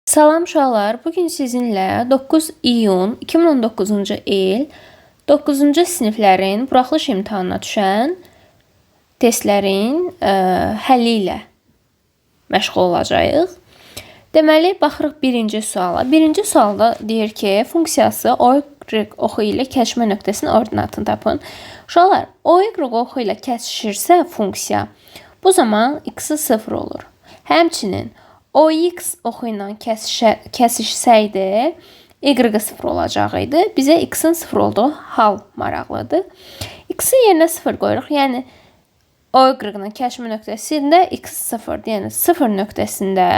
Salam uşaqlar, bugün sizinlə 9 iyun 2019-cu il 9-cu siniflərin buraxılış imtahanına düşən testlərin həlli ilə məşğul olacağıq. Deməli, baxırıq birinci suala. Birinci sualda deyir ki, funksiyası y oxu ilə kəsişmə nöqtəsinin ordinatını tapın. Uşaqlar, y oxu ilə kəsişirsə funksiya, bu zaman x-i 0 olur. Həmçinin OX oxu ilə kəsişsəydi, y-i 0 olacaqdı. Bizə x-in 0 olduğu hal maraqlıdır. X-i yerinə 0 qoyuruq. Yəni, y-i ilə kəsişmə nöqtəsində x0, yəni 0 nöqtəsində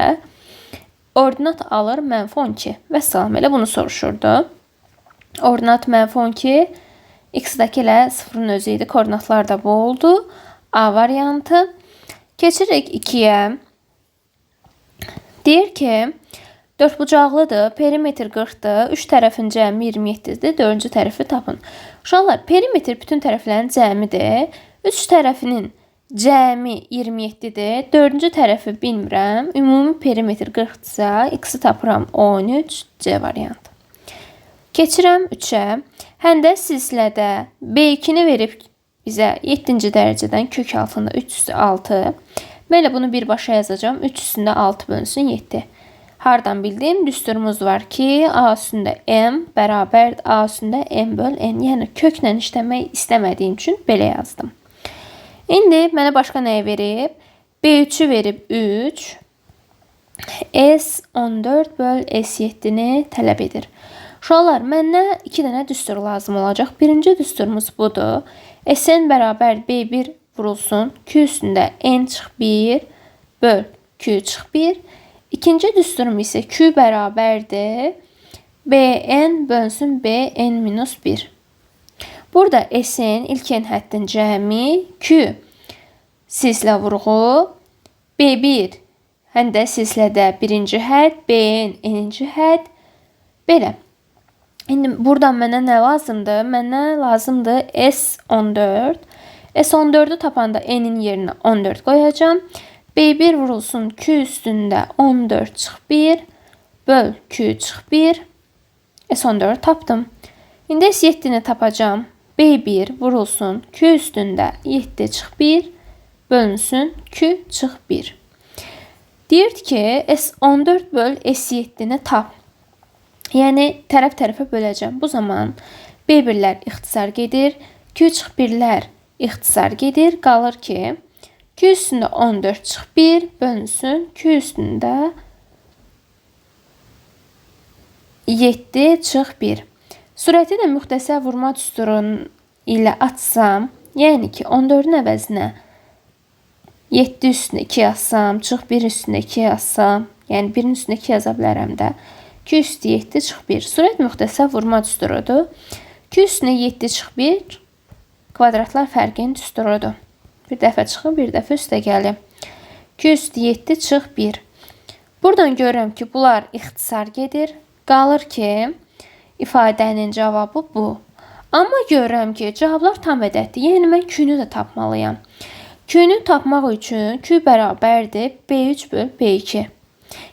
ordinat alır -12. Və salam, elə bunu soruşurdu. Ordinat -12, x-dəki ilə 0-ın özü idi. Koordinatlar da bu oldu. A variantı. Keçirik 2-yə. Deyir ki, dördbucaqlıdır, perimetr 40-dır, 3 tərəfin cəmi 27-dir, 4-cü tərəfi tapın. Uşaqlar, perimetr bütün tərəflərin cəmidir, 3 tərəfinin cəmi 27-dir, 4-cü tərəfi bilmirəm, ümumi perimetr 40-dırsa, x-i tapıram 13, C variantı. Keçirəm 3-ə, həndə silsilədə B2-ni verib bizə 7-ci dərəcədən kök altında 3 üstü 6. Mən elə bunu birbaşa yazacağım. 3 üstündə 6 bölünsün 7. Hardan bildim? Düsturumuz var ki, A üstündə M bərabər A üstündə M böl N. Yəni, köklə işləmək istəmədiyim üçün belə yazdım. İndi mənə başqa nəyə verib? B3-ü verib 3. S14 böl S7-ni tələb edir. Uşaqlar, mənə 2 dənə düstur lazım olacaq. Birinci düsturumuz budur. Sn bərabər B1 vurulsun. Q üstündə N çıx 1 böl Q çıx 1. İkinci düsturum isə Q bərabərdir. Bn bölünsün Bn minus 1. Burada Sn ilk n həddin cəmi, Q silsilə vurğu, B1 həndə silsilədə birinci hədd, Bn n-ci hədd. Belə. İndi buradan mənə nə lazımdır? Mənə lazımdır S14. S14'ü tapanda n'in yerinə 14 qoyacağım. B1 vurulsun Q üstündə 14 çıx 1 böl Q çıx 1. S14'ü tapdım. İndi S7'ni tapacağım. B1 vurulsun Q üstündə 7 çıx 1 bölünsün Q çıx 1. Deyir ki, S14 böl S7'ni tap. Yəni, tərəf-tərəfə böləcəm. Bu zaman B1'lər ixtisar gedir. Q çıx 1'lər ixtisar gedir. Qalır ki, Q üstündə 14 çıx 1 bölünsün Q üstündə 7 çıx 1. Surəti də müxtəsər vurma düsturun ilə açsam, yəni ki, 14'ün əvəzinə 7 üstündə 2 yazsam, çıx 1 üstündə 2 yazsam, yəni 1'in üstündə 2 yaza bilərəm də. Q üstü 7 çıx 1. Surət müxtəsər vurma düsturudur. Q üstündə 7 çıx 1 kvadratlar fərqinin düsturudur. Bir dəfə çıxıb, bir dəfə üstə gəlir. Q üstü 7 çıx 1. Buradan görürəm ki, bunlar ixtisar gedir. Qalır ki, ifadənin cavabı bu. Amma görürəm ki, cavablar tam ədəddir. Yəni, mən Q-nü də tapmalıyam. Q-nü tapmaq üçün Q bərabərdir B3 böl B2.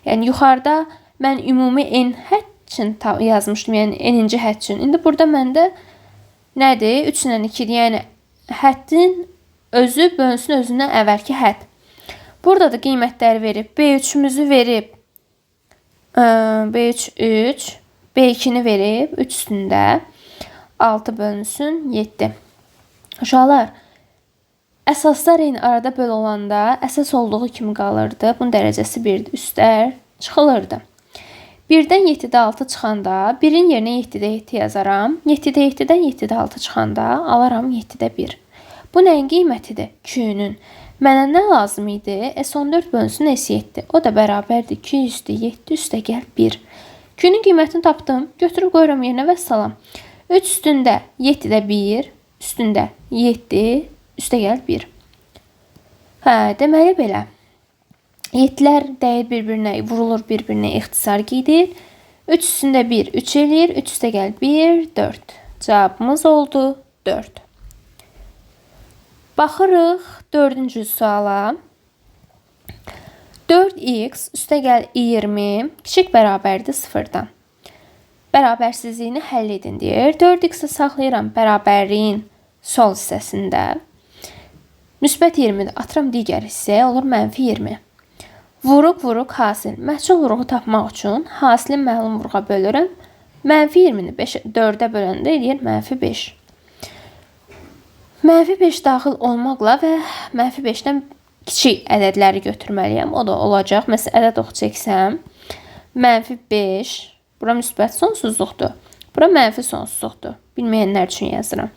Yəni, yuxarıda mən ümumi n hədd üçün yazmışdım, yəni n-ci hədd üçün. İndi burada məndə nədir? 3 ilə 2-dir, yəni həddin özü bölünsün özündən əvvəlki hədd. Burada da qiymətləri verib, B3-ümüzü verib, B3 3, B2-ni verib, 3 üstündə 6 bölünsün 7. Uşaqlar, əsaslar eyni arada böl olanda əsas olduğu kimi qalırdı. Bunun dərəcəsi 1-dir, üstlər çıxılırdı. 1-dən 7-də 6 çıxanda 1-in yerinə 7-də 7 yazaram. 7-də 7-dən 7-də 6 çıxanda alaram 7-də 1. Bu nəyin qiymətidir? Q-nün. Mənə nə lazım idi? S14 bölünsün S7. O da bərabərdir 2 üstü 7 üstə gəl 1. Q-nün qiymətini tapdım. Götürüb qoyuram yerinə və salam. 3 üstündə 7-də 1, üstündə 7, üstə gəl 1. Hə, deməli belə. 7'lər dəyir bir-birinə, vurulur bir-birinə, ixtisar gedir. 3 üstündə 1, 3 eləyir. 3 üstə gəl 1, 4. Cavabımız oldu 4. Baxırıq 4-cü suala. 4x üstəgəl 20 kiçik bərabərdir 0-dan. Bərabərsizliyini həll edin deyir. 4x-i saxlayıram bərabərliyin sol hissəsində. Müsbət 20-də atıram digər hissəyə, olur -20. Vuruq hasil. Məhsul vuruğu tapmaq üçün hasilin məlum vuruğa bölürəm. -20-ni 4-ə böləndə edir -5. -5 daxil olmaqla və -5-dən kiçik ədədləri götürməliyəm. O da olacaq. Məsələn, ədəd oxu çəksəm, -5, bura müsbət sonsuzluqdur. Bura mənfi sonsuzluqdur. Bilməyənlər üçün yazıram.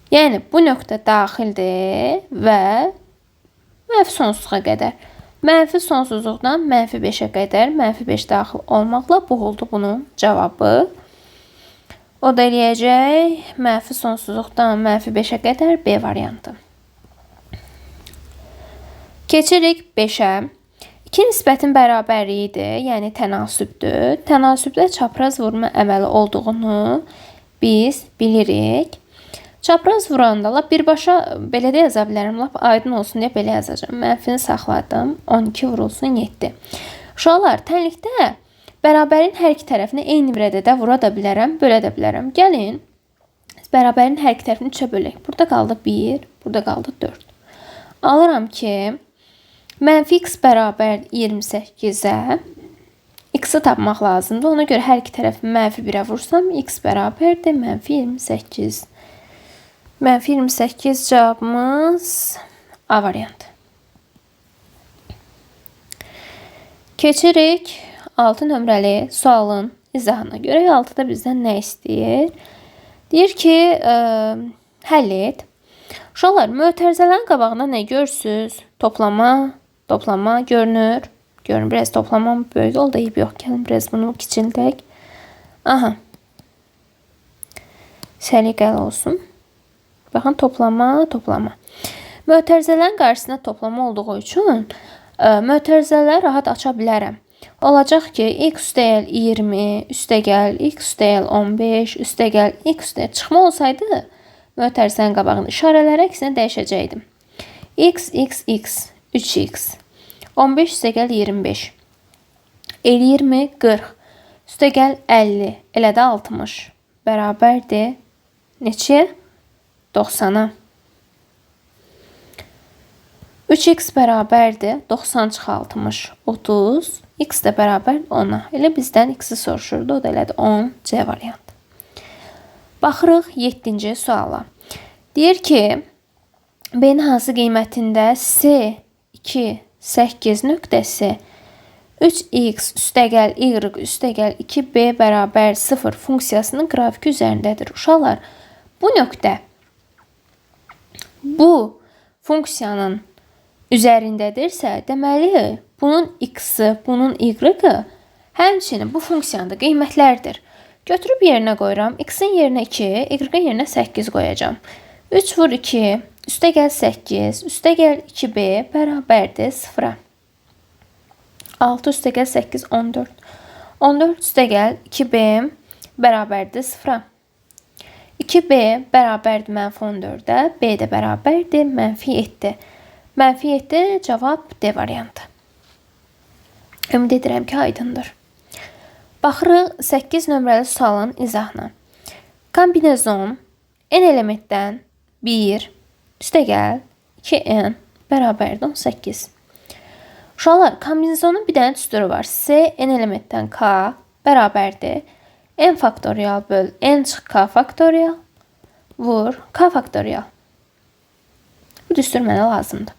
Yəni, bu nöqtə daxildir və mənfi sonsuzluğa qədər. Mənfi sonsuzluqdan -5-ə qədər -5 daxil olmaqla bu oldu bunun cavabı. O da eləyəcək mənfi sonsuzluqdan -5-ə qədər B variantı. Keçirik 5-ə. İki nisbətin bərabərliyidir, yəni tənasübdür. Tənasübdə çapraz vurma əməli olduğunu biz bilirik. Çapraz vuranda lap birbaşa belə də yaza bilərəm. Lap aydın olsun deyə belə yazacağım. Mənfini saxladım. 12 vurulsun 7. Uşaqlar, tənlikdə bərabərin hər iki tərəfini eyni bir ədədə vura da bilərəm, bölə də bilərəm. Gəlin, bərabərin hər iki tərəfini 3-ə bölək. Burada qaldı 1, burada qaldı 4. Alıram ki, -x bərabər 28-ə x-i tapmaq lazımdır. Ona görə hər iki tərəfi -1-ə vursam, x bərabərdir -28. -28 cavabımız A variantı. Keçirik 6 nömrəli sualın izahına görə. 6-da bizdən nə istəyir? Deyir ki, həll et. Uşaqlar, mötərizələrin qabağında nə görürsünüz? Toplama görünür. Biraz toplamam böyük oldu. Yox, gəlin biraz bunu kiçildək. Aha. Səliqəli olsun. Baxın, toplama. Mötərizələrin qarşısında toplama olduğu üçün mötərizələri rahat aça bilərəm. Olacaq ki, x üstəgəl 20, üstəgəl x üstəgəl 15, üstəgəl x üstəgəl çıxma olsaydı, mötərizənin qabağını işarələri əksinə dəyişəcəkdim. X, 3x, 15 üstəgəl 25, 20, 40, üstəgəl 50, elə də 60, bərabərdir neçəyə? 90-a. 3x bərabərdir 90 çıx 60, 30, x də bərabər 10-a. Elə bizdən x-i soruşurdu, o da elədi 10, C variantı. Baxırıq 7-ci suala. Deyir ki, B-nin hansı qiymətində C2, 8 nöqtəsi 3x üstəgəl y üstəgəl 2b bərabər 0 funksiyasının qrafiki üzərindədir. Uşaqlar, bu nöqtə bu funksiyanın üzərindədirsə, deməli, bunun x-i, bunun y-i həmçinin bu funksiyanın da qiymətlərdir. Götürüb yerinə qoyuram. X-in yerinə 2, y-in yerinə 8 qoyacam. 3 vur 2, üstəgəl 8, üstəgəl 2b bərabərdir 0-a. 6 üstəgəl 8, 14. 14 üstəgəl 2b bərabərdir 0-a. 2b bərabərdir -14-ə, b də bərabərdir -7. -7 cavab D variantı. Ümid edirəm ki, aydındır. Baxırıq 8 nömrəli sualın izahına. Kombinezon n elementdən 1 üstəgəl 2n bərabərdir 18. Uşaqlar, kombinezonun bir dənə düsturu var. C n elementdən k bərabərdir n faktorial böl n çıx k faktorial vur k faktorial. Bu düstur mənə lazımdır.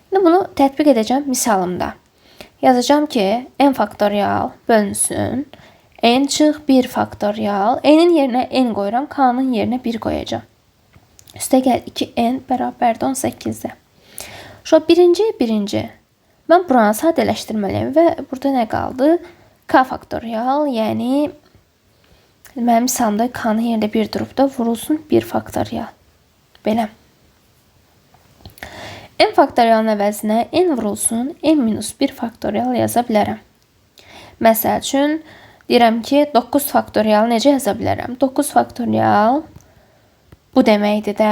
Şimdi bunu tətbiq edəcəm misalımda. Yazacağım ki, n faktorial bölünsün. N çıx 1 faktorial. N'in yerinə n qoyuram, k'nın yerinə 1 qoyacağım. Üstəgəl 2n bərabərdir 18-də. Şu birinci. Mən buranı sadələşdirməliyim və burada nə qaldı? K faktorial, yəni mənim misalımda k'nın yerində 1 durubda vurulsun 1 faktorial. Belə. N faktorialın əvəzinə n vurulsun n-1 faktorial yaza bilərəm. Məsəl üçün, deyirəm ki, 9 faktorial necə yaza bilərəm? 9 faktorial bu deməkdir də.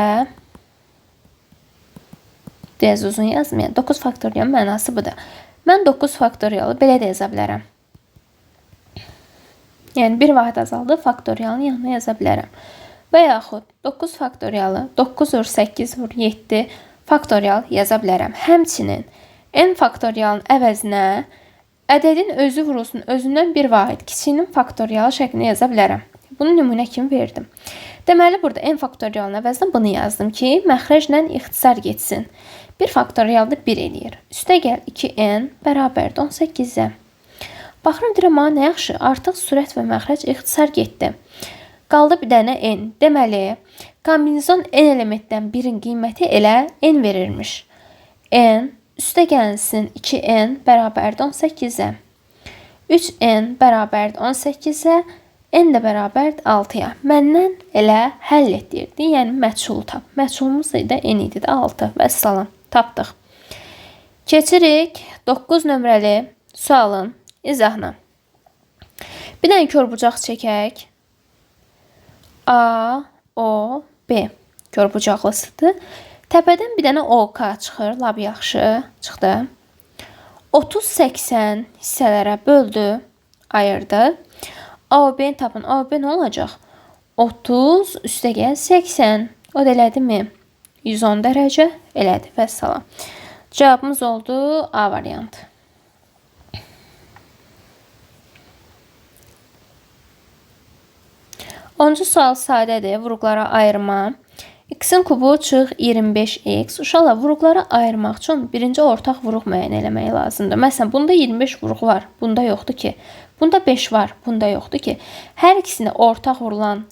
Biraz uzun yazmayın. 9 faktorial mənası budur. Mən 9 faktorialı belə də yaza bilərəm. Yəni bir vaxt azaldı, faktorialın yanına yaza bilərəm. Və yaxud 9 faktorialı 9 vur 8 vur 7 faktorial yaza bilərəm. Həmçinin n faktorialın əvəzinə ədədin özü vurulsun özündən bir vahid kiçiyinin faktorialı şəklində yaza bilərəm. Bunu nümunə kimi verdim. Deməli, burada n faktorialın əvəzinə bunu yazdım ki, məxrəclə ixtisar getsin. 1 faktorialda 1 eləyir. Üstə gəl 2n bərabərdir 18-ə. Baxıram, deyirəm, nə yaxşı, artıq sürət və məxrəc ixtisar getdi. Qaldı bir dənə n. Deməli, kombinizon n elementdən birin qiyməti elə n verirmiş. N üstə gəlsin 2n bərabərdir 18-ə. 3n bərabərdir 18-ə. N də bərabərdir 6-ya. Məndən elə həll etdirdi. Yəni, məchulu tap. Məchulumuz da n idi də 6. Vəssalam. Tapdıq. Keçirik 9 nömrəli sualın izahına. Bir dənə körbucaq çəkək. A, O, B. Körbucaqlısıdır. Təpədən bir dənə OK çıxır. Lab yaxşı çıxdı. 30-80 hissələrə böldü. Ayırdı. A-B-ni tapın. A-B nə olacaq? 30 üstə gəl 80. O da elədi mi? 110 dərəcə elədi. Vəssalam. Cavabımız oldu A variantı. Onuncu sual sadədir. Vuruqlara ayırma. X-in kubu çıx 25x. Uşaqlar, vuruqlara ayırmaq üçün birinci ortaq vuruq müəyyən eləmək lazımdır. Məsələn, bunda 25 vuruq var. Bunda yoxdur ki. Bunda 5 var. Bunda yoxdur ki. Hər ikisini ortaq vurulan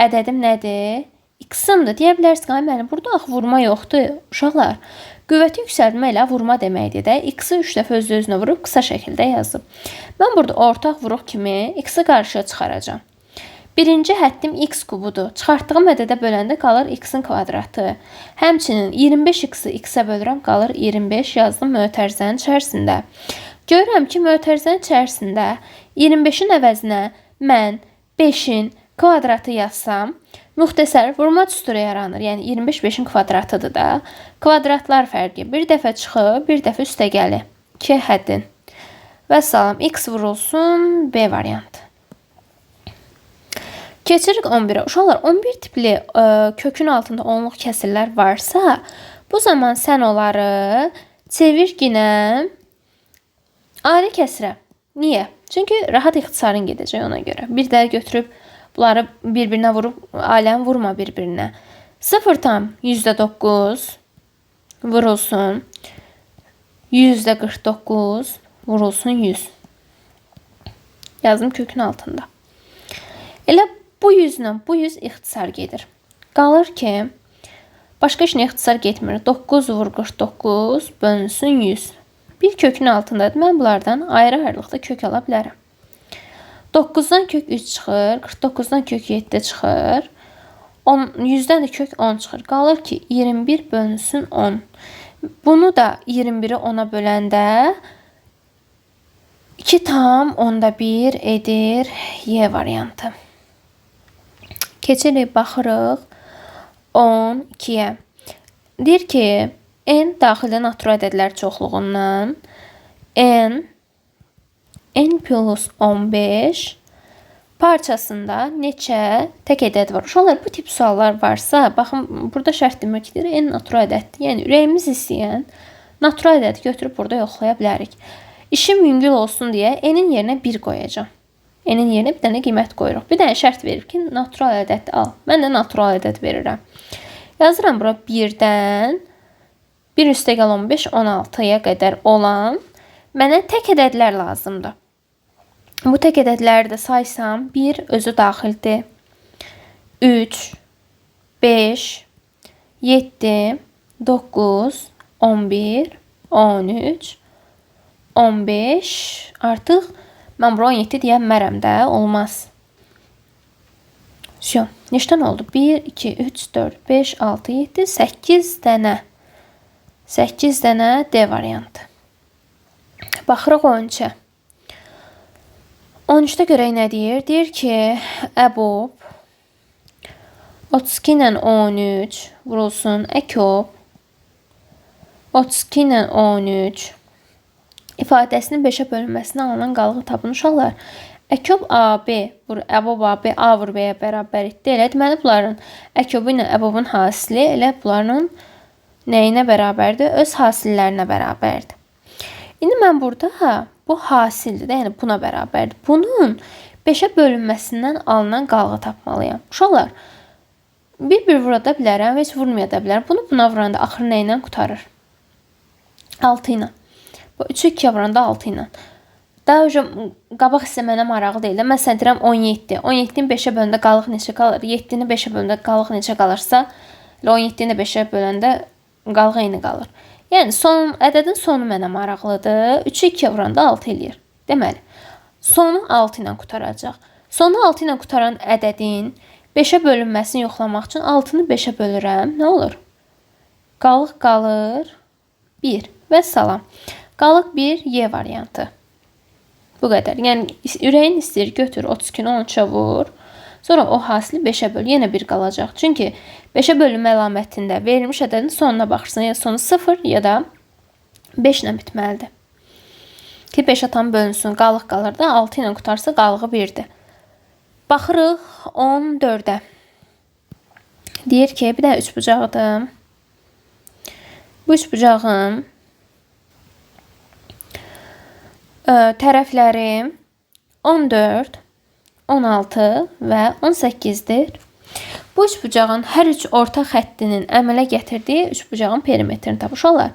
ədədim nədir? X-imdir. Deyə bilərsiniz, ay mənim burada axı vurma yoxdur. Uşaqlar, qüvvəti yüksəldmə ilə vurma deməkdir də. X-i 3 dəfə öz-özünə vurub qısa şəkildə yazıb. Mən burada ortaq vuruq kimi X-i qarşıya çıxaracağam. Birinci həddim x kubudur. Çıxartdığım ədədə böləndə qalır x-in kvadratı. Həmçinin 25x-i x-ə bölürəm, qalır 25 yazdım mötərizənin içərisində. Görürəm ki, mötərizənin içərisində 25-in əvəzinə mən 5-in kvadratı yazsam, müxtəsər vurma düsturu yaranır. Yəni 25 5-in kvadratıdır da. Kvadratlar fərqi bir dəfə çıxıb, bir dəfə üstə gəlir. 2 həddin. Vəssalam, x vurulsun, B variantı. Keçirik 11-ə. Uşaqlar, 11 tipli kökün altında onluq kəsirlər varsa, bu zaman sən onları çevir yenə adi kəsirə. Niyə? Çünki rahat ixtisarın gedəcək ona görə. Bir də götürüb bunları bir-birinə vurub, aləm vurma bir-birinə. 0,9 vurulsun. 100,49 vurulsun 100. Yazdım kökün altında. Elə bu 100-lə bu 100 ixtisar gedir. Qalır ki, başqa işinə ixtisar getmir. 9 vur 49 bölünsün 100. Bir kökün altındadır. Mən bunlardan ayrı-ayrılıqda kök ala bilərəm. 9-dan kök 3 çıxır. 49-dan kök 7 çıxır. 100-dən də kök 10 çıxır. Qalır ki, 21 bölünsün 10. Bunu da 21-i 10-a böləndə 2,1 edir Y variantı. Keçirik, baxırıq 12-yə. Deyir ki, n daxildə natural ədədlər çoxluğundan n plus 15 parçasında neçə tək ədəd var? Uşaqlar, bu tip suallar varsa, baxın, burada şərt deməkdir, n natural ədəddir. Yəni, ürəyimiz istəyən natural ədədi götürüb burada yoxlaya bilərik. İşim yüngül olsun deyə n-in yerinə 1 qoyacağım. N-in yerinə bir dənə qiymət qoyuruq. Bir dənə şərt verib ki, natural ədəd al. Mən də natural ədəd verirəm. Yazıram bura 1-dən 1 üstə gəl 15, 16-ya qədər olan mənə tək ədədlər lazımdır. Bu tək ədədləri də saysam, 1 özü daxildir. 3, 5, 7, 9, 11, 13, 15, artıq mən bura 17 deyə bilmərəm də, olmaz. Neçdən oldu? 1, 2, 3, 4, 5, 6, 7, 8 dənə. 8 dənə D variantı. Baxırıq 13-ə. 13-də görək nə deyir? Deyir ki, əbob 32 ilə 13 vurulsun əkob 32 ilə 13 ifadəsinin 5-ə bölünməsindən alınan qalığı tapın uşaqlar. Əkob AB vur əbob AB A vur B-yə bərabərlikdə elə. Deməli, bunların əkobu ilə əbobun hasili elə bunların nəyinə bərabərdir? Öz hasillərinə bərabərdir. İndi mən burada bu hasildir, yəni buna bərabərdir. Bunun 5-ə bölünməsindən alınan qalığı tapmalıyam. Uşaqlar, bir vura da bilərəm, heç vurmaya da bilərəm. Bunu buna vuranda axır nə ilə qutarır? 6 ilə. Bu 3-ü 2-yə vuranda 6 ilə. Daha önce qabaq isə mənə maraqlı deyil. Məsələn deyirəm 17. 17-ni 5-ə böləndə qalıq neçə qalır? 7-ni 5-ə böləndə qalıq neçə qalırsa, 17-ni də 5-ə böləndə qalıq eyni qalır. Yəni ədədin sonu mənə maraqlıdır. 3-ü 2-yə vuranda 6 eləyir. Deməli, sonu 6 ilə qutaracaq. Sonu 6 ilə qutaran ədədin 5-ə bölünməsini yoxlamaq üçün 6-nı 5-ə bölürəm. Nə olur? Qalıq qalır 1 və salam. Qalıq 1 Y variantı. Bu qədər. Yəni ürəyin istəyir götür 32-ni 13-ə vur. Sonra o hasili 5-ə böl. Yenə 1 qalacaq. Çünki 5-ə bölünmə əlamətində verilmiş ədədin sonuna baxırsan. Ya sonu 0 ya da 5 ilə bitməlidir. Ki 5-ə tam bölünsün. Qalıq qalır da 6 ilə qutarsa qalığı 1-dir. Baxırıq 14-ə. Deyir ki, bir də üçbucaqdır. Bu üçbucağın tərəfləri 14, 16 və 18-dir. Bu üçbucağın hər üç orta xəttinin əmələ gətirdiyi üçbucağın perimetrini tapış olar.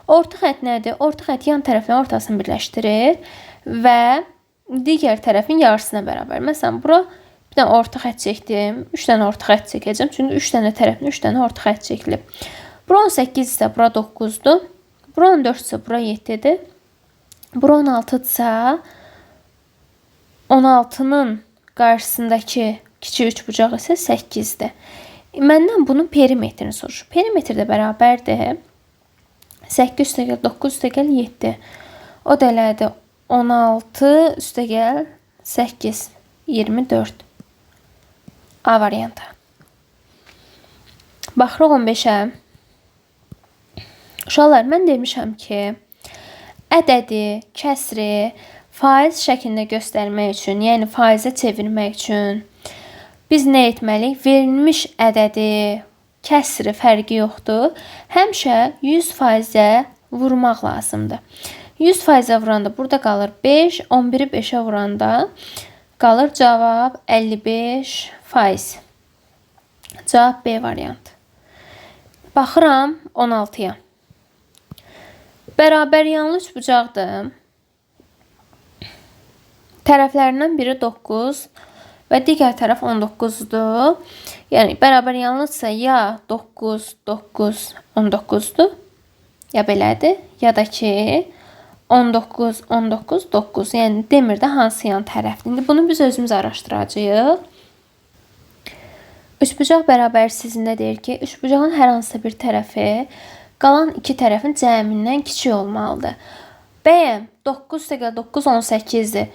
Orta xətt nədir? Orta xətt yan tərəfin ortasını birləşdirir və digər tərəfin yarısına bərabər. Məsələn, bura bir dənə orta xətt çəkdim. 3 dənə orta xətt çəkəcəm. Çünki 3 dənə tərəfin 3 dənə orta xətt çəkilib. Bura 18 isə bura 9-dur. Bura 14 isə bura 7-dir. Bura 16-dırsa 16-nın qarşısındakı kiçik üçbucaq isə 8-dir. Məndən bunun perimetrini soruşur. Perimetr də bərabərdir. 8 üstəgəl 9 üstəgəl 7. O da elədir 16 üstəgəl 8 24. A variantı. Baxırıq 15-ə. Uşaqlar, mən demişəm ki, ədədi, kəsri faiz şəklində göstərmək üçün, yəni faizə çevirmək üçün biz nə etməliyik? Verilmiş ədədi, kəsri fərqi yoxdur. Həmişə 100%-ə vurmaq lazımdır. 100%-ə vuranda burada qalır 5, 11-i 5-ə vuranda qalır cavab 55%. Cavab B variantı. Baxıram 16-ya. Bərabər yanlı üçbucaqdır. Tərəflərindən biri 9 və digər tərəf 19-dur. Yəni, bərabər yanlıdırsa ya 9, 9, 19-dur. Ya belədir. Ya da ki, 19, 19, 9. Yəni, demir də hansı yan tərəfdir. İndi bunu biz özümüz araşdıracağıq. Üçbucaq bərabərsizində deyir ki, üçbucağın hər hansısa bir tərəfi qalan iki tərəfin cəmindən kiçik olmalıdır. Bəyəm, 9 + 9 18-dir.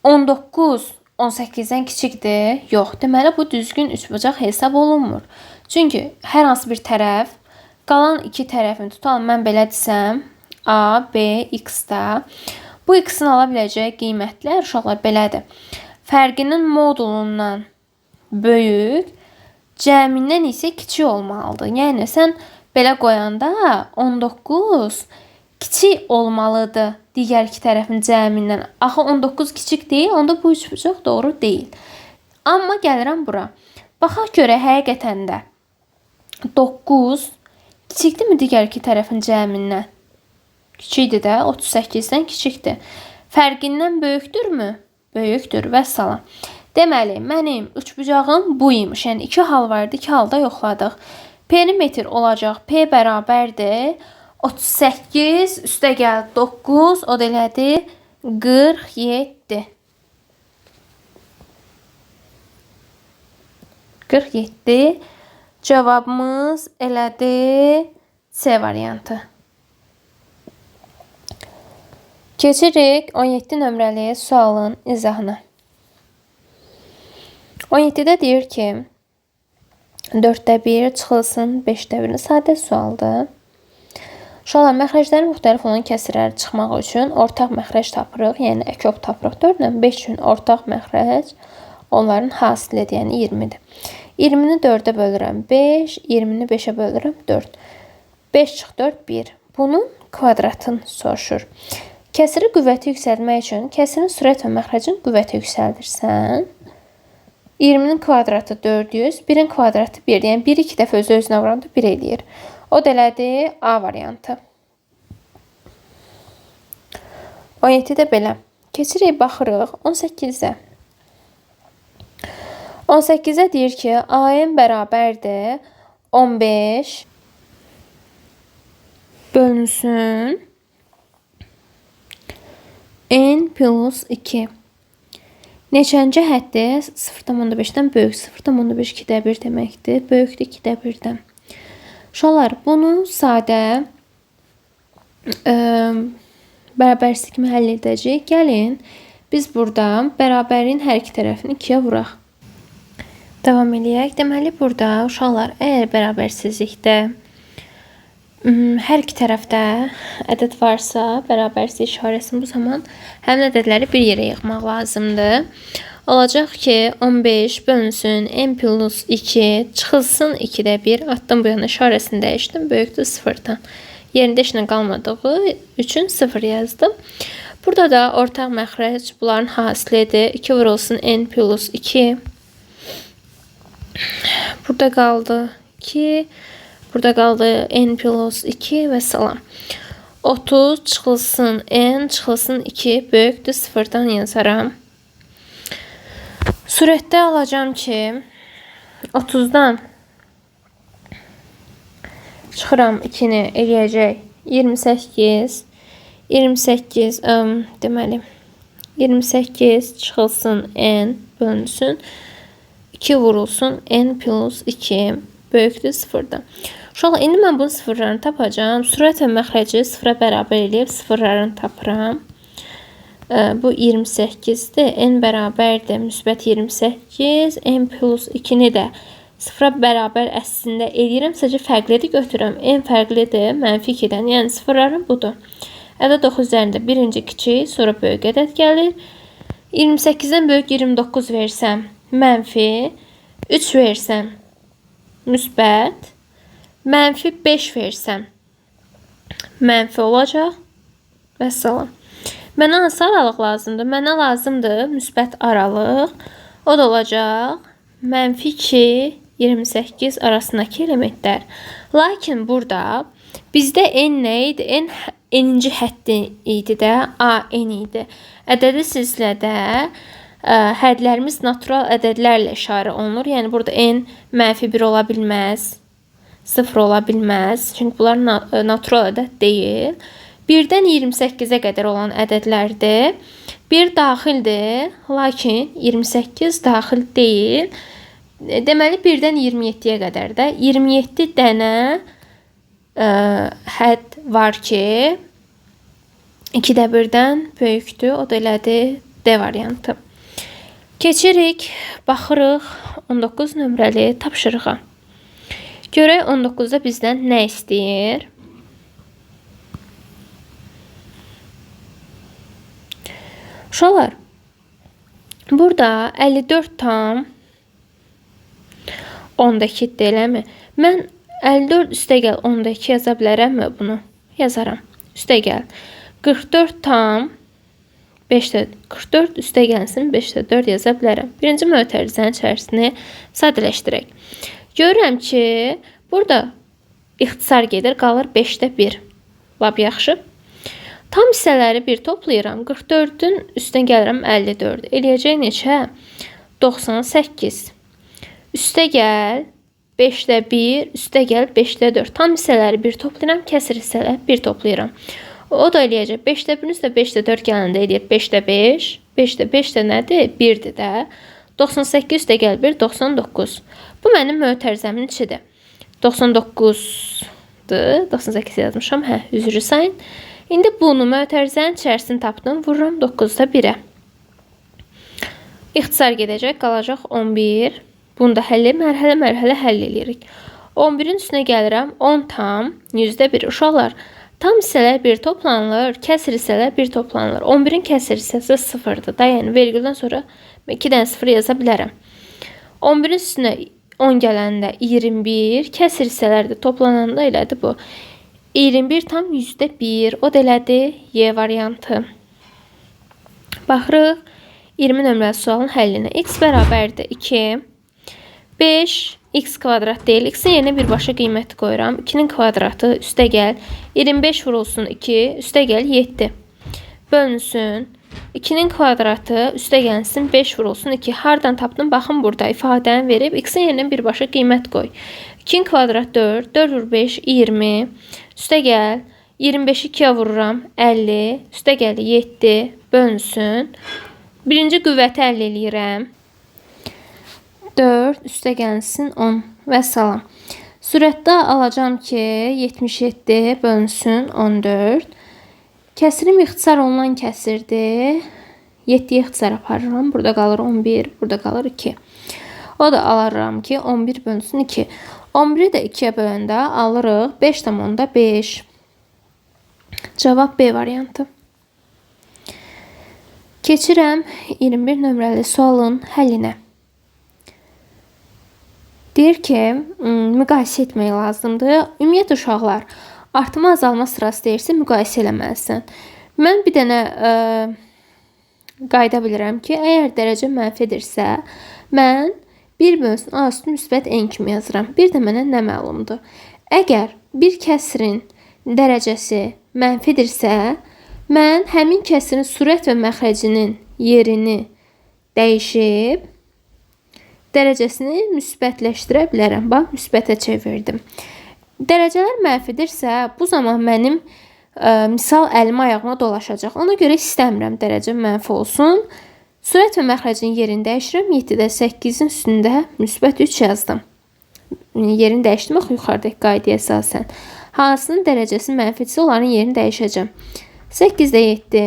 19 18-dən kiçikdir. Yox, deməli bu düzgün üçbucaq hesab olunmur. Çünki hər hansı bir tərəf qalan iki tərəfini tutalım. Mən belə desəm, A, B, X-da. Bu X-in ala biləcəyi qiymətlər uşaqlar belədir. Fərqinin modulundan böyük, cəmindən isə kiçik olmalıdır. Yəni sən belə qoyanda 19 kiçik olmalıdır digər iki tərəfin cəmindən. Axı 19 kiçik deyil, onda bu üçbucaq doğru deyil. Amma gəlirəm bura. Baxaq görək həqiqətən də 9 kiçikdirmi digər iki tərəfin cəmindən? Kiçikdir də, 38-dən kiçikdir. Fərqindən böyükdürmü? Böyükdür və salam. Deməli, mənim üçbucağım bu imiş. Yəni, iki hal vardı, iki halda yoxladıq. Perimetr olacaq. P bərabərdir. 38 üstəgəl 9, o da elədi 47. 47. Cavabımız elədi C variantı. Keçirik 17 nömrəli sualın izahına. 17-də deyir ki, 4də 1 çıxılsın 5də 1 sadə sualdır. Uşaqlar, məxrəclərin müxtəlif olan kəsirləri çıxmaq üçün ortaq məxrəc tapırıq, yəni ekop tapırıq. 4 ilə 5 üçün ortaq məxrəc onların hasilidir, yəni 20-dir. 20-ni 4-ə bölürəm 5, 20-ni 5-ə bölürəm 4. 5 çıx 4, 1. Bunun kvadratını soruşur. Kəsiri qüvvəti yüksəltmək üçün kəsirin sürət və məxrəcin qüvvəti yüksəldirsən. 20-nin kvadratı 400, 1-in kvadratı 1, yəni 1 2 dəfə özünə vuranda 1 eləyir. O da elədi A variantı. 17-də belə. Keçirik, baxırıq 18-ə. 18-ə deyir ki, AN bərabərdir 15 bölünsün N plus 2. Neçənci həddi 0,5-dən böyük. 0,5 2də 1 deməkdir. Böyükdür 2də 1-dən. Uşaqlar, bunu sadə bərabərsizlik kimi həll edəcəyik. Gəlin, biz burada bərabərliyin hər iki tərəfini 2-yə vuraq. Davam edək. Deməli, burada uşaqlar, əgər bərabərsizlikdə hər iki tərəfdə ədəd varsa, bərabərsizlik işarəsini bu zaman həmin ədədləri bir yerə yığmaq lazımdır. Olacaq ki, 15 bölünsün n plus 2 çıxılsın 2də 1. Atdım bu yana işarəsini dəyişdim. Böyükdür 0-dan. Yerində işlə qalmadığı üçün 0 yazdım. Burada da ortaq məxrəc bunların hasilidir. 2 vurulsun n plus 2. Burada qaldı 2. Burada qaldı n plus 2 və salam. 30 çıxılsın n çıxılsın 2 böyükdür 0-dan yazaram. Surətdə alacağım ki 30-dan çıxıram 2-ni eləyəcək 28. 28 deməli 28 çıxılsın n bölünsün 2 vurulsun n plus 2 böyükdür 0-dan. Uşaqlar, indi mən bunun sıfırlarını tapacağım. Sürət və məxrəci sıfıra bərabər eləyib sıfırlarını tapıram. Bu 28'dir. N bərabərdir. Müsbət 28. N plus 2-ni də sıfıra bərabər əslində eləyirəm. Sadəcə fərqlidir götürürəm. N fərqlidir. Mənfi 2-dən. Yəni sıfırlarım budur. Ədəd 9 üzərində birinci kiçik, sonra böyük ədəd gəlir. 28-dən böyük 29 versəm mənfi. 3 versəm müsbət. Mənfi 5 versəm mənfi olacaq. Vəssalam. Mənə hansı aralıq lazımdır? Mənə lazımdır müsbət aralıq. O da olacaq mənfi 2, 28 arasındakı elementlər. Lakin burada bizdə n nə idi? N-ci həddi idi də, A n idi. Ədədi silsilədə hədlərimiz natural ədədlərlə işarə olunur. Yəni burada n mənfi 1 ola bilməz, 0 ola bilməz. Çünki bunlar natural ədəd deyil. 1-dən 28-ə qədər olan ədədlərdir. 1 daxildir, lakin 28 daxil deyil. Deməli 1-dən 27-yə qədər də 27 dənə hədd var ki 2də 1-dən böyükdür. O da elədi D variantı. Keçirik, baxırıq 19 nömrəli tapşırığa. Görək 19-da bizdən nə istəyir? Uşaqlar, burada 54 tam 10'dakı eləmi? Mən 54 üstəgəl 10'dakı yaza bilərəmmi bunu? Yazaram. Üstəgəl 44 tam 5'də 44 üstəgəlsin 5'də 4 yaza bilərəm. Birinci mötərizənin içərisini sadələşdirək. Görürəm ki, burada ixtisar gedir, qalır 5'də 1. Lap yaxşı. Tam hissələri bir toplayıram. 44'ün üstünə gəlirəm 54. Eləyəcək neçə? 98. Üstə gəl 5'də 1, üstə gəl 5'də 4. Tam hissələri bir toplayıram, kəsir hissələri bir toplayıram. O da eləyəcək 5'də 1 üstə 5'də 4 gələndə eləyir 5'də 5. 5'də 5 də nədir? 1'dir də. 98 üstə gəl 1, 99. Bu mənim mötərizəmin içidir. 99'dur. 98 yazmışam. Hə, üzrü sayın. İndi bunu mötərizənin içərisini tapdım. Vururam 9'da 1'ə. İxtisar gedəcək. Qalacaq 11. Bunu da mərhələ həll edirik. 11'in üstünə gəlirəm. 10 tam 100'də 1. Uşaqlar, Tam hissələr 1 toplanılır, kəsr hissələr 1 toplanılır. 11-in kəsr hissəsi 0-dır da, yəni vergüldən sonra 2 dənə 0 yaza bilərəm. 11-in üstünə 10 gələndə 21, kəsr hissələr də toplananda elədi bu. 21 tam %1, o da elədi Y variantı. Baxırıq 20 nömrəli sualın həllinə. X bərabərdir 2, 5, x kvadrat deyil. X-in yerinə birbaşa qiyməti qoyuram. 2-nin kvadratı üstə gəl. 25 vurulsun 2, üstə gəl 7. Bölünsün. 2-nin kvadratı üstə gəlsin 5 vurulsun 2. Hardan tapdım? Baxın burada ifadəni verib. X-in yerinə birbaşa qiymət qoy. 2-nin kvadrat 4, 4 vur 5, 20. Üstə gəl. 25-i 2-yə vururam 50. Üstə gəl 7. Bölünsün. Birinci qüvvəti əldə eləyirəm. 4 üstə gəlsin 10 və salam. Sürətdə alacağım ki 77 bölünsün 14. Kəsirim ixtisar olunan kəsirdir. 7-yə ixtisar aparıram. Burada qalır 11, burada qalır 2. O da alıram ki 11 bölünsün 2. 11-i də 2-yə böləndə alırıq 5,5. Cavab B variantı. Keçirəm 21 nömrəli sualın həllinə. Deyir ki, müqayisə etmək lazımdır. Ümumiyyətlə uşaqlar, artıma azalma sırası deyirsə müqayisə eləməlisən. Mən bir dənə qayda bilirəm ki, əgər dərəcə mənfidirsə, mən 1 bölünsün A üstü müsbət n kimi yazıram. Bir də mənə nə məlumdur? Əgər bir kəsirin dərəcəsi mənfidirsə, mən həmin kəsirin sürət və məxrəcinin yerini dəyişib, dərəcəsini müsbətləşdirə bilərəm. Bax, müsbətə çevirdim. Dərəcələr mənfidirsə, bu zaman mənim misal əlim ayağıma dolaşacaq. Ona görə istəmirəm dərəcə mənfi olsun. Sürət və məxrəcin yerini dəyişirəm. 7-də 8-in üstündə müsbət 3 yazdım. Yerini dəyişdim, axı yuxarıdakı qaydaya əsasən. Hansının dərəcəsi mənfidirsə, onların yerini dəyişəcəm. 8-də 7.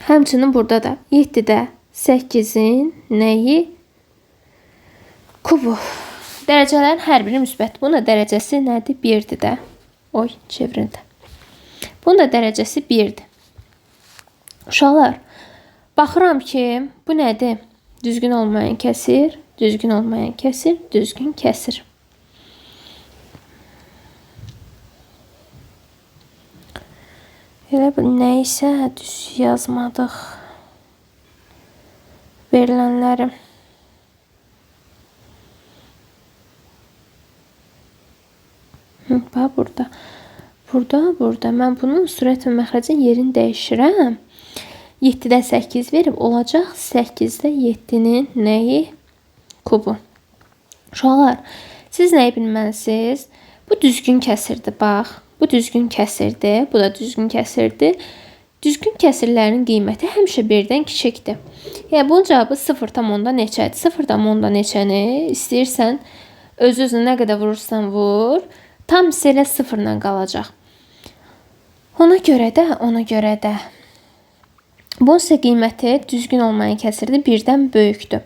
Həmçinin burada da 7-də 8-in nəyi? Kubu. Dərəcələrin hər biri müsbət. Bunun da dərəcəsi nədir? 1-dir də. Oy, çevrində. Bunun da dərəcəsi 1-dir. Uşaqlar, baxıram ki, bu nədir? Düzgün olmayan kəsir, düzgün olmayan kəsir, düzgün kəsir. Elə bir nəysə düz yazmadıq verilənləri. Bax, burada. Mən bunun sürət və məxrəcin yerini dəyişirəm. 7-də 8 verib olacaq 8-də 7-nin nəyi? Kubu. Uşaqlar, siz nəyi bilməlisiniz? Bu düzgün kəsirdir, bax. Bu düzgün kəsirdir, bu da düzgün kəsirdir. Düzgün kəsirlərin qiyməti həmişə 1-dən kiçikdir. Yəni, bunun cavabı 0,10-da neçədir? 0,10-da neçəni istəyirsən, öz-özünə nə qədər vurursan vur. Tam hissə ilə 0-la qalacaq. Ona görə də bunun isə qiyməti düzgün olmayan kəsirdir, 1-dən böyükdür.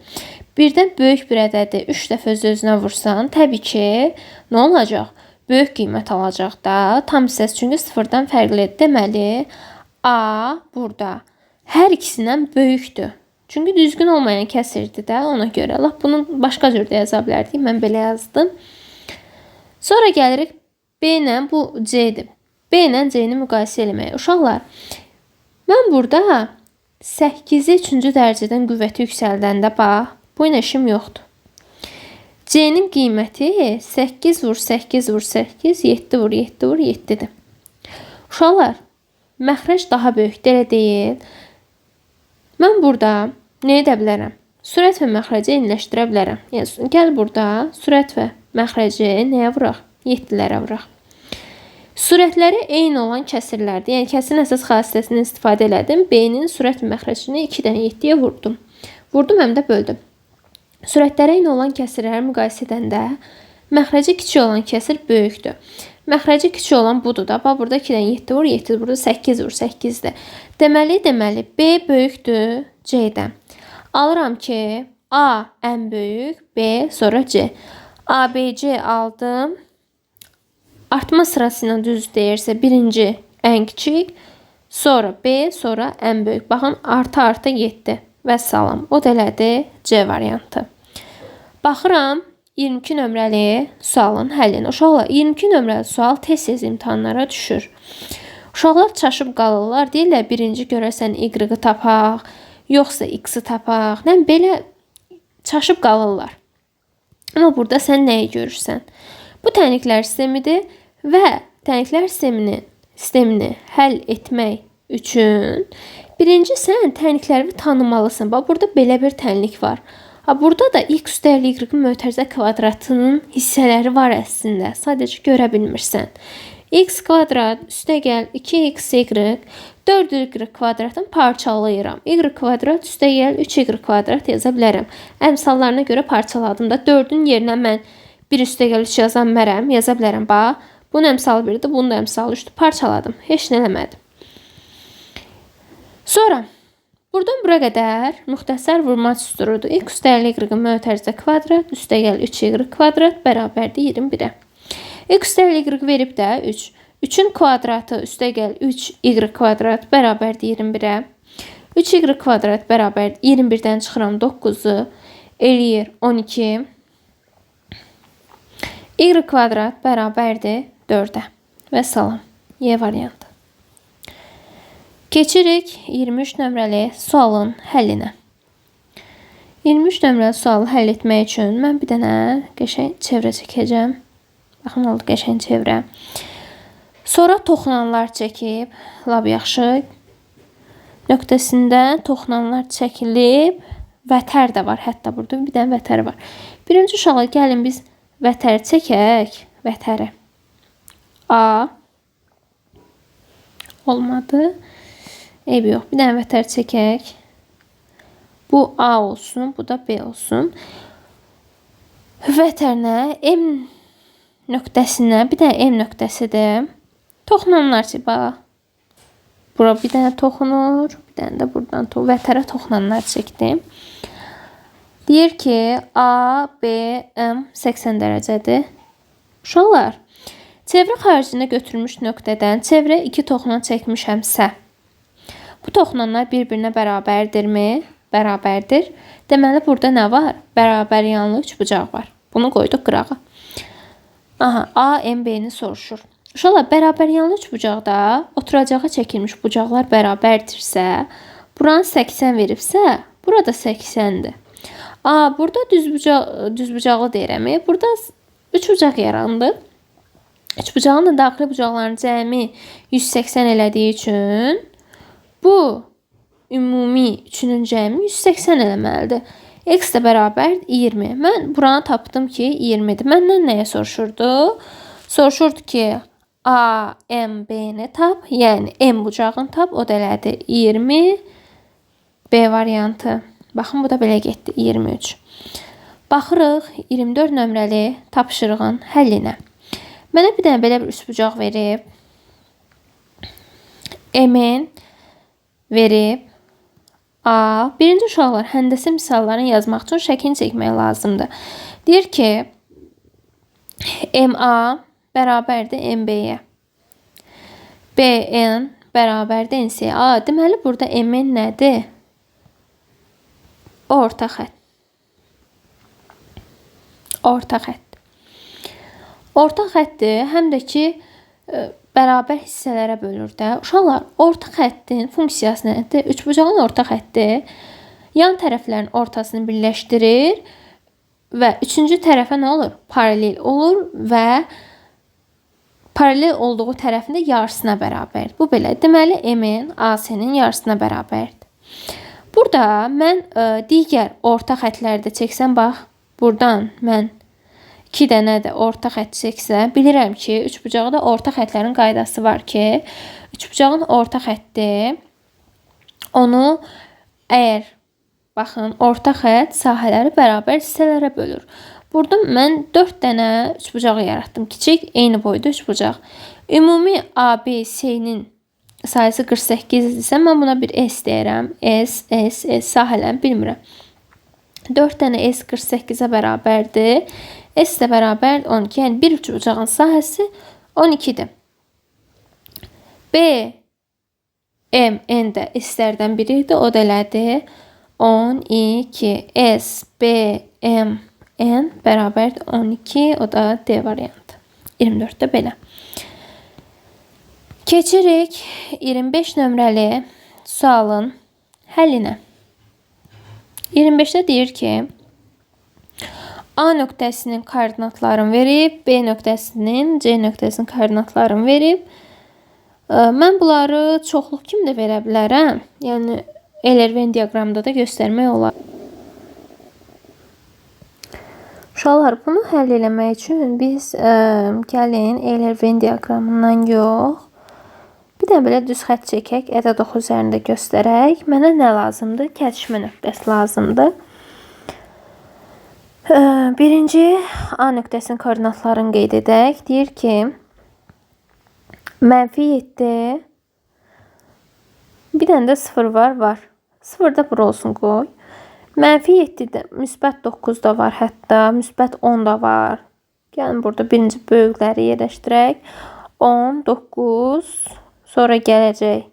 1-dən böyük bir ədədi 3 dəfə öz-özünə vursan, təbii ki, nə olacaq? Böyük qiymət alacaq da. Tam hissəsi çünki 0-dan fərqlidir. Deməli, A burada hər ikisindən böyükdür. Çünki düzgün olmayan kəsirdir də, ona görə. Bunu başqa cür də yaza bilərdik. Mən belə yazdım. Sonra gəlirik B ilə, bu C-dir. B ilə C-ni müqayisə eləməyə. Uşaqlar, mən burada 8-i 3-cü dərəcədən qüvvəti yüksəldəndə, bax, bu ilə işim yoxdur. C-nin qiyməti 8 vur 8 vur 8, 7 vur 7 vur 7-dir. Uşaqlar, məxrəc daha böyükdür, elə deyil. Mən burada nə edə bilərəm? Sürət və məxrəci eyniləşdirə bilərəm. Yəni, gəl burada sürət və məxrəci nəyə vuraq? 7-lərə vuraq. Sürətləri eyni olan kəsirlərdir. Yəni, kəsirin əsas xassəsindən istifadə elədim. B-nin sürət və məxrəcini 2-dən 7-yə vurdum. Vurdum, həm də böldüm. Sürətləri eyni olan kəsirləri müqayisə edəndə məxrəci kiçik olan kəsir böyükdür. Məxrəci kiçik olan budur da. Bax, burada 2-dən 7 vur, 7 burada 8 vur, 8-dir. Deməli, B böyükdür C-dən. Alıram ki, A ən böyük, B, sonra C. ABC aldım. Artma sırası ilə düz deyirsə, birinci ən kiçik, sonra B, sonra ən böyük. Baxın, arta getdi. Vəssalam. O da elədi C variantı. Baxıram 22 nömrəli sualın həllinə. Uşaqlar, 22 nömrəli sual tez-tez imtahanlara düşür. Uşaqlar çaşıb qalırlar. Deyirlər, birinci görəsən Y-i tapaq, yoxsa X-i tapaq. Nə belə çaşıb qalırlar. Amma burada sən nəyi görürsən? Bu tənliklər sistemidir və tənliklər sistemini həll etmək üçün birinci sən tənlikləri tanımalısan. Bax, burada belə bir tənlik var. Burada da x üstəgəl y-in mötərizə kvadratının hissələri var əslində. Sadəcə görə bilmirsən. X kvadrat üstəgəl 2xy 4y kvadratını parçalayıram. Y kvadrat üstəgəl 3y kvadrat yaza bilərəm. Əmsallarına görə parçaladım da 4-ün yerinə mən 1 üstəgəl 3 yaza bilərəm. Bax, bunun əmsalı 1-dir, bunun da əmsalı 3-dür. Parçaladım. Heç nə eləmədim. Sonra buradan bura qədər müxtəsər vurma düsturudur. X üstəgəl y-in mötərizə kvadrat üstəgəl 3y kvadrat bərabərdir 21-ə. X üstəgəl y verib də 3. 3-ün kvadratı üstəgəl 3y kvadrat bərabərdir 21-ə. 3y kvadrat bərabər 21-dən çıxıram 9-u eləyir 12. Y kvadrat bərabərdir 4-ə. Və salam. Y variantı. Keçirik 23 nömrəli sualın həllinə. 23 nömrəli sualı həll etmək üçün mən bir dənə qəşəng çevrə çəkəcəm. Baxın, oldu qəşəng çevrə. Sonra toxunanlar çəkib, lab yaxşı. Nöqtəsində toxunanlar çəkilib, vətər də var, hətta burada bir dənə vətər var. Birinci uşağı gəlin biz vətər çəkək, vətəri. A olmadı. Eyb yox, bir dənə vətər çəkək. Bu A olsun, bu da B olsun. Vətərinə M nöqtəsinə, bir dənə M nöqtəsidir. Toxunanlar ki, bax. Bura bir dənə toxunur, bir dənə də buradan vətərə toxunanlar çəkdim. Deyir ki, A, B, M 80 dərəcədir. Uşaqlar, çevrə xaricində götürülmüş nöqtədən çevrə 2 toxunan çəkmişəmsə, bu toxunanlar bir-birinə bərabərdirmi? Bərabərdir. Deməli, burada nə var? Bərabər yanlı 3 bucaq var. Bunu qoyduq qırağa. Aha, A, M, B-ni soruşur. Uşaqlar, bərabər yanlı 3 bucaqda oturacağa çəkilmiş bucaqlar bərabərdirsə, buranı 80 veribsə, burada 80-dir. A, burada düz bucaqlı deyirəm. Burada 3 bucaq yarandı. 3 bucağın da daxili bucaqların cəmi 180 elədiyi üçün bu ümumi 3-ün cəmi 180 eləməlidir. X də bərabər 20. Mən buranı tapdım ki, 20-dir. Məndən nəyə soruşurdu? Soruşurdu ki, A, M, B-ni tap, yəni M bucağını tap, o da elədi 20. B variantı. Baxın, bu da belə getdi, 23. Baxırıq 24 nömrəli tapşırığın həllinə. Mənə bir dənə belə bir üçbucaq verib. M-in verib. A. Birinci uşaqlar, həndəsə misallarını yazmaq üçün şəklini çəkmək lazımdır. Deyir ki, MA bərabərdir MB-yə. BN bərabərdir NC-yə. A, deməli, burada M-in nədir? Orta xətt. Orta xətt. Orta xətti həm də ki, bərabər hissələrə bölür də. Uşaqlar, orta xəttin funksiyası nədir? Üçbucağın orta xətti yan tərəflərin ortasını birləşdirir və üçüncü tərəfə nə olur? Paralel olur və paralel olduğu tərəfin də yarısına bərabərdir. Bu belə. Deməli, M-in AC-nin yarısına bərabərdir. Burada mən digər orta xətləri də çəksəm, bax, buradan mən 2 dənə də orta xətt çəksəm, bilirəm ki, üçbucaqda orta xəttlərin qaydası var ki, üçbucağın orta xətti onu əgər, baxın, orta xətt sahələri bərabər hissələrə bölür. Burada mən 4 dənə üçbucaq yaratdım. Kiçik, eyni boyda üçbucaq. Ümumi ABC-nin sayısı 48 isə mən buna bir S deyirəm. S sahələni bilmirəm. 4 dənə S 48-ə bərabərdir. S də bərabər 12. Yəni bir üçbucağın sahəsi 12'dir. B, M, N də S-lərdən biridir. O da elədir. 12. S, B, M, N bərabərdir 12. O da D variantı. 24-də belə. Keçirik 25 nömrəli sualın həllinə. 25'də deyir ki, A nöqtəsinin koordinatlarını verib, B nöqtəsinin, C nöqtəsinin koordinatlarını verib. Mən bunları çoxluq kimi də verə bilərəm. Yəni, Euler-Venn diaqramda da göstərmək olar. Uşaqlar, bunu həll eləmək üçün biz gəlin Euler-Venn diaqramından yox, bir də belə düz xətt çəkək, ədəd oxu üzərində göstərək. Mənə nə lazımdır? Kəsişmə nöqtəsi lazımdır. Birinci A nöqtəsinin koordinatlarını qeyd edək. Deyir ki, -7, bir dənə də 0 var. 0 da bura olsun qoy. -7-də, müsbət 9 da var hətta, müsbət 10 da var. Gəlin burada birinci böyükləri yerləşdirək. 10, 9, sonra gələcək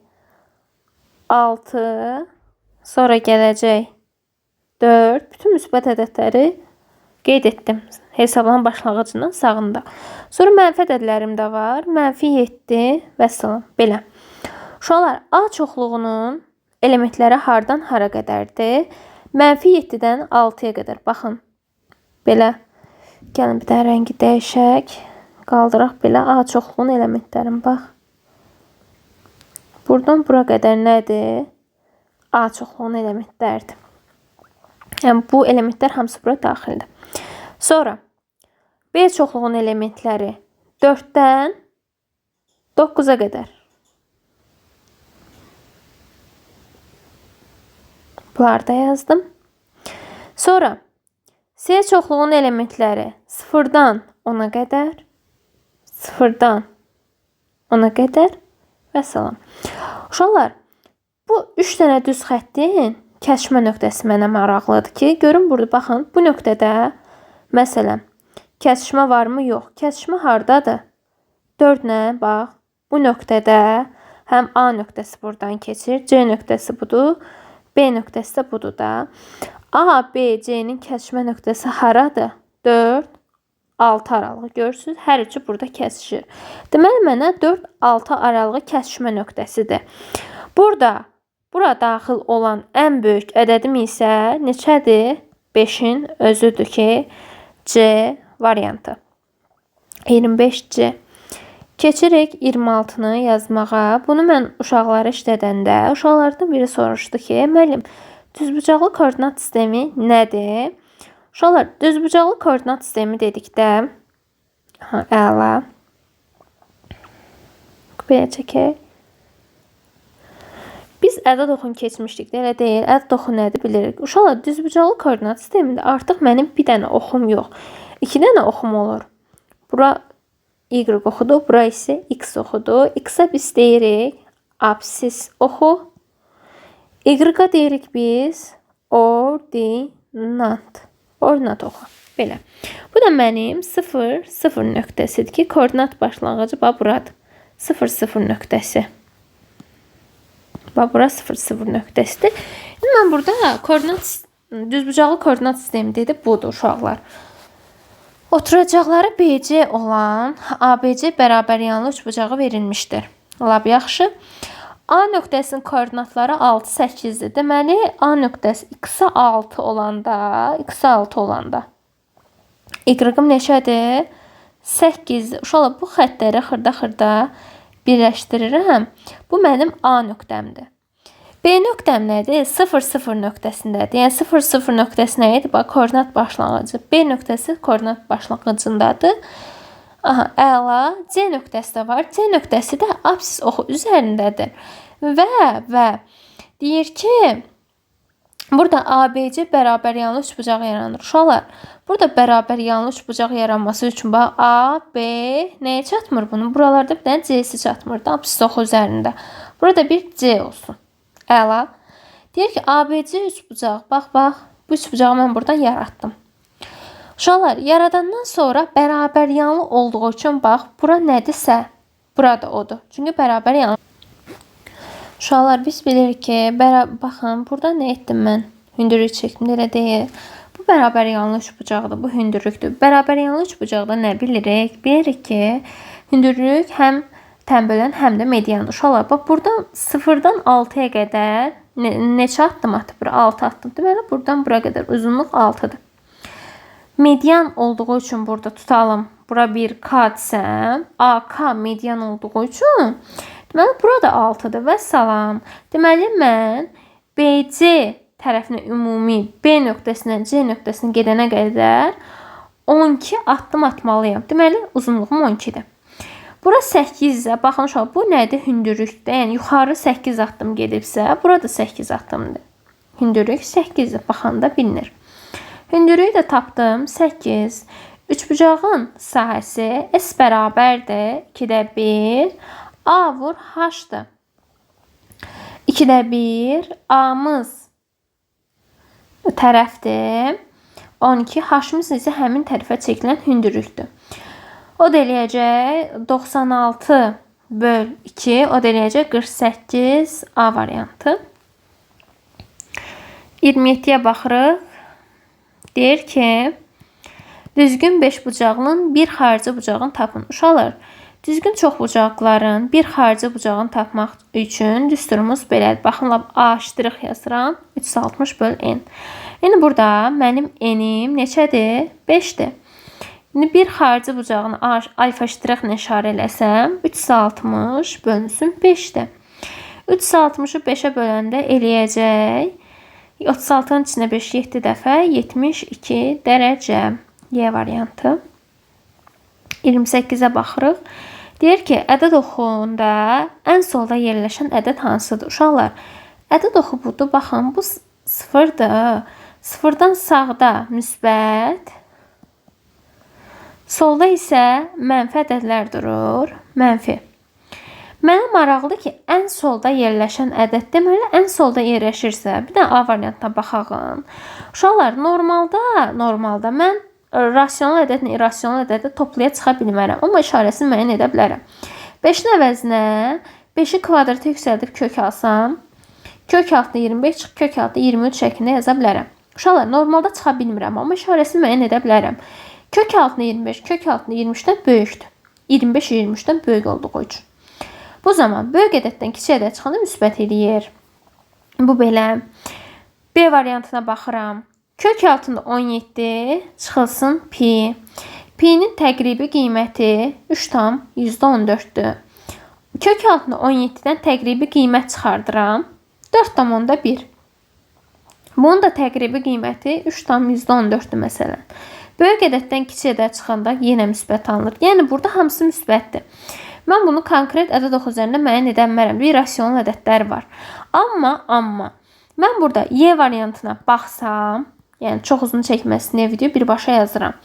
6, sonra gələcək 4. Bütün müsbət ədədləri qeyd etdim. Hesablanan başlanğıcından sağında. Sonra mənfi ədədlərim də var. -7 və salam. Belə. Uşaqlar, A çoxluğunun elementləri hardan hara qədərdir? -7-dən 6-ya qədər. Baxın. Belə. Gəlin bir də rəngi dəyişək. Qaldıraq belə A çoxluğunun elementlərini. Bax. Buradan bura qədər nədir? A çoxluğunun elementləridir. Yəni, bu elementlər hamısı bura daxildir. Sonra B çoxluğunun elementləri 4-dən 9-a qədər. Bunları da yazdım. Sonra C çoxluğunun elementləri 0-dan 10-a qədər, 0-dan 10-a qədər və salam. Uşaqlar, bu 3 dənə düz xəttin kəsişmə nöqtəsi mənə maraqlıdır ki, görün burada baxın, bu nöqtədə məsələn, kəsişmə varmı? Yox. Kəsişmə hardadır? 4 nə? Bax, bu nöqtədə həm A nöqtəsi buradan keçir, C nöqtəsi budur, B nöqtəsi də budur da. A, B, C-nin kəsişmə nöqtəsi haradır? 4, 6 aralığı görürsünüz. Hər üçü burada kəsişir. Deməli, mənə 4, 6 aralığı kəsişmə nöqtəsidir. Bura daxil olan ən böyük ədədim isə neçədir? 5-in özüdür ki, C variantı. 25C. Keçirik 26-nı yazmağa. Bunu mən uşaqlara işlədəndə, uşaqlardan biri soruşdu ki, müəllim, düzbucaqlı koordinat sistemi nədir? Uşaqlar, düzbucaqlı koordinat sistemi dedikdə, əla. Belə çəkək. Biz ədəd oxunu keçmişdik, elə deyil. Ədəd oxu nədir bilirik. Uşaqlar, düzbucaqlı koordinat sistemində artıq mənim bir dənə oxum yox. 2 dənə oxum olur. Bura Y oxudur, bura isə X oxudur. X-a biz deyirik absis oxu. Y-a deyirik biz ordinat. Ordinat oxu. Belə. Bu da mənim 0, 0 nöqtəsidir ki, koordinat başlanğıcı buradır. 0, 0 nöqtəsi. Bura 0, 0 nöqtəsidir. Mən burada düzbucaqlı koordinat sistemi dedi, budur uşaqlar. Oturacaqları BC olan ABC bərabər yanlı üçbucağı verilmişdir. Lab yaxşı. A nöqtəsinin koordinatları 6, 8-dir. Deməli, A nöqtəsi X-a 6 olanda, Y-ım neçədir? 8-dir. Uşaqlar, bu xəttləri xırda-xırda birləşdirirəm. Bu mənim A nöqtəmdir. B nöqtəm nədir? 0, 0 nöqtəsindədir. Yəni 0, 0 nöqtəsi nə idi? Bax, koordinat başlanğıcı. B nöqtəsi koordinat başlanğıcındadır. Aha, əla. C nöqtəsi də var. C nöqtəsi də absis oxu üzərindədir. Və deyir ki, burada ABC bərabər yanlı üçbucaq yaranır. Uşaqlar, burada bərabər yanlı üçbucaq yaranması üçün bax, A, B nəyə çatmır bunun? Buralarda bir dənə C-si çatmır da, absis oxu üzərində. Burada bir C olsun. Əla. Deyir ki, ABC üçbucaq. Bax, bu üçbucağı mən buradan yaratdım. Uşaqlar, yaradandan sonra bərabər yanlı olduğu üçün bax, bura nədirsə, burada odur. Çünki bərabər yanlı. Uşaqlar, biz bilirik ki, baxın, burada nə etdim mən? Hündürlük çəkdim, elə deyil. Bu bərabər yanlı üçbucaqdır, bu hündürlükdür. Bərabər yanlı üçbucaqda nə bilirik? Bilirik ki, hündürlük həm tənbölən, həm də mediandır. Uşaqlar, bax, burada 0-dan 6-ya qədər neçə addım atıb? 6 addım. Deməli, buradan bura qədər uzunluq 6-dır. Median olduğu üçün burada tutalım. Bura bir K-dirsə, AK median olduğu üçün deməli, burada 6-dır və salam. Deməli, mən BC tərəfinə ümumi B nöqtəsindən C nöqtəsinə gedənə qədər 12 addım atmalıyam. Deməli, uzunluğum 12-dir. Bura 8-də, baxın uşaq, bu nədir? Hündürlükdə, yəni yuxarı 8 addım gedibsə, burada 8 addımdır. Hündürlük 8-dir, baxanda bilinir. Hündürlüyü də tapdım, 8. Üçbucağın sahəsi S bərabərdir, 2-də 1, A vur H-dır. 2-də 1, A-mız tərəfdir, 12, H-mız isə həmin tərəfə çəkilən hündürlükdür. O da eləyəcək 96 böl 2, o da eləyəcək 48, A variantı. 27-yə baxırıq. Deyir ki, düzgün 5 bucaqlının bir xarici bucağını tapın. Uşaqlar, düzgün çox bucaqların bir xarici bucağını tapmaq üçün düsturumuz belədir. Baxın, A' yazıram, 360 böl n. Yəni, burada mənim n'im neçədir? 5-dir. Yəni, bir xarici bucağını alfa ştrixlə işarə eləsəm, 360 bölünsün 5-dir. 360-ı 5-ə böləndə eləyəcək 36-nın içində 5 7 dəfə 72 dərəcə. Y variantı. 28-ə baxırıq. Deyir ki, ədəd oxuğunda ən solda yerləşən ədəd hansıdır? Uşaqlar, ədəd oxu budur. Baxın, bu 0-dır. 0-dan sağda müsbət, solda isə mənfi ədədlər durur. Mənfi. Mənə maraqlıdır ki, ən solda yerləşən ədəd deməli, ən solda yerləşirsə, bir də A variantına baxağın. Uşaqlar, normalda mən rasional ədədlə irrasional ədədi toplaya çıxa bilmərəm, amma işarəsini müəyyən edə bilərəm. 5-in əvəzinə 5-i kvadrata yüksəldib kök alsam, kök altında 25 çıx, kök altında 23 şəklində yaza bilərəm. Uşaqlar, normalda çıxa bilmirəm, amma işarəsini müəyyən edə bilərəm. Kök altında 25, kök altında 23-dən böyükdür. 25 23-dən böyük olduğu üçün. Bu zaman böyük ədəddən kiçik ədəd çıxanda müsbət eləyir. Bu belə. B variantına baxıram. Kök altında 17 çıxılsın pi. Pi'nin təqribi qiyməti 3,14'dür. Kök altında 17-dən təqribi qiymət çıxardıram. 4,1. Bunun da təqribi qiyməti 3,14'dür məsələn. Böyük ədəddən kiçik ədəd çıxanda yenə müsbət alınır. Yəni, burada hamısı müsbətdir. Mən bunu konkret ədəd oxu üzərində müəyyən edə bilmərəm. Bir rasional ədədlər var. Amma mən burada Y variantına baxsam, yəni çox uzun çəkməsinə video birbaşa yazıram.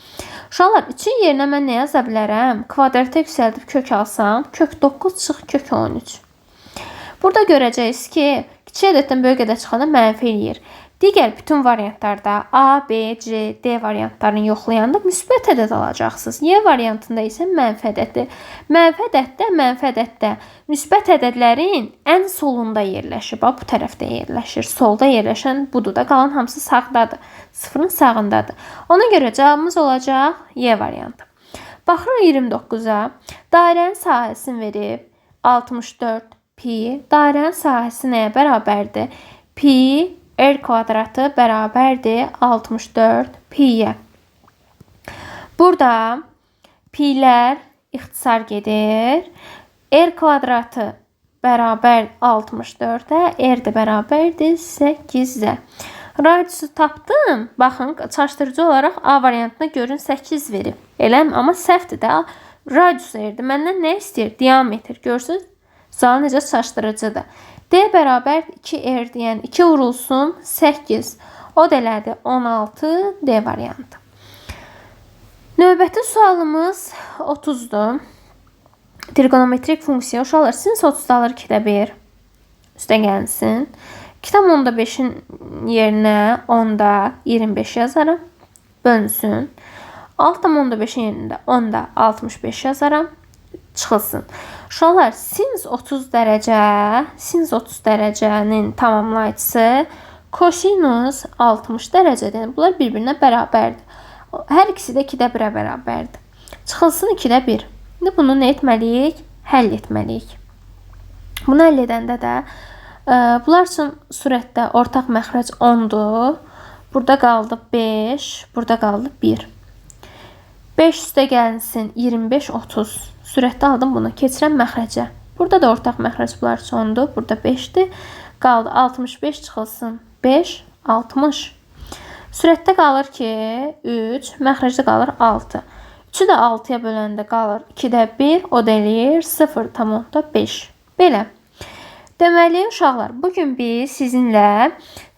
Uşaqlar, 3-ün yerinə mən nə yaza bilərəm? Kvadrata yüksəldib kök alsam, kök 9 çıx, kök 13. Burada görəcəksiniz ki, kiçik ədəddən böyük ədəd çıxanda mənfi eləyir. Digər bütün variantlarda A, B, C, D variantlarını yoxlayanda müsbət ədəd alacaqsınız. Y variantında isə mənfi ədəddir. Mənfi ədəddə müsbət ədədlərin ən solunda yerləşir. Bax, bu tərəfdə yerləşir. Solda yerləşən budur da, qalan hamısı sağdadır. Sıfırın sağındadır. Ona görə cavabımız olacaq Y variantı. Baxırıq 29-a. Dairənin sahəsini verib 64 pi. Dairənin sahəsi nəyə bərabərdir? Pi R kvadratı bərabərdir 64 pi'yə. Burada pi'lər ixtisar gedir. R kvadratı bərabər 64'ə, R də bərabərdir 8'ə. Radiusu tapdım. Baxın, çaşdırıcı olaraq A variantına görün 8 verib. Eləm, amma səhvdir də. Radius verdi. Məndən nə istəyir? Diametr. Görsünüz? Sual necə çaşdırıcıdır. D bərabər 2R deyən 2 vurulsun 8. O da elədi 16 D variantı. Növbəti sualımız 30'dur. Trigonometrik funksiya. Uşaqlar, sizin 30'da alır 2'də 1. Üstə gəlsin. 2,5'in yerinə 10'da 25 yazarım. Bölünsün. 6,5-in yerində 10,65 yazaram. Çıxılsın. Uşaqlar, sinus 30 dərəcənin tamamlayıcısı kosinus 60 dərəcədir. Bunlar bir-birinə bərabərdir. Hər ikisi də 2-də 1-ə bərabərdir. Çıxılsın 2-də 1. İndi bunu nə etməliyik? Həll etməliyik. Bunu həll edəndə də bunlar üçün surətdə ortaq məxrəc 10-dur. Burada qaldı 5, burada qaldı 1. 5 üstə gəlsin 25, 30. Sürətdə aldım bunu. Keçirəm məxrəcə. Burada da ortaq məxrəc bunlar üçün 10-dur. Burada 5-dir. Qaldı 65 çıxılsın. 5, 60. Sürətdə qalır ki 3, məxrəcdə qalır 6. 3-ü də 6-ya böləndə qalır 2-də 1, o da eləyir 0,5. Belə. Deməli, uşaqlar, bugün biz sizinlə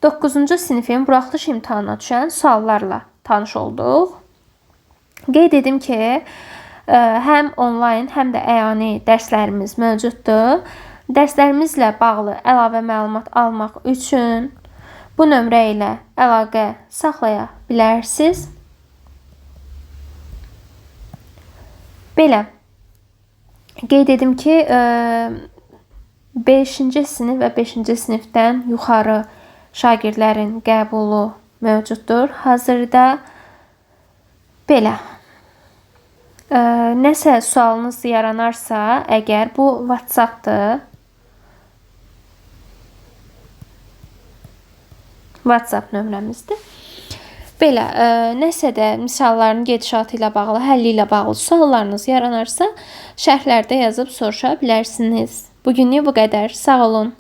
9-cu sinifin buraxılış imtahanına düşən suallarla tanış olduq. Qeyd edim ki, həm onlayn, həm də əyani dərslərimiz mövcuddur. Dərslərimizlə bağlı əlavə məlumat almaq üçün bu nömrə ilə əlaqə saxlaya bilərsiniz. Belə. Qeyd edim ki, 5-ci sinif və 5-ci sinifdən yuxarı şagirdlərin qəbulu mövcuddur. Hazırda belə. Nəsə sualınız yaranarsa, əgər bu WhatsApp-dır. WhatsApp nömrəmizdir. Belə, nəsə də misalların gedişatı ilə bağlı, həlli ilə bağlı suallarınız yaranarsa, şərhlərdə yazıb soruşa bilərsiniz. Bugünlük bu qədər. Sağ olun.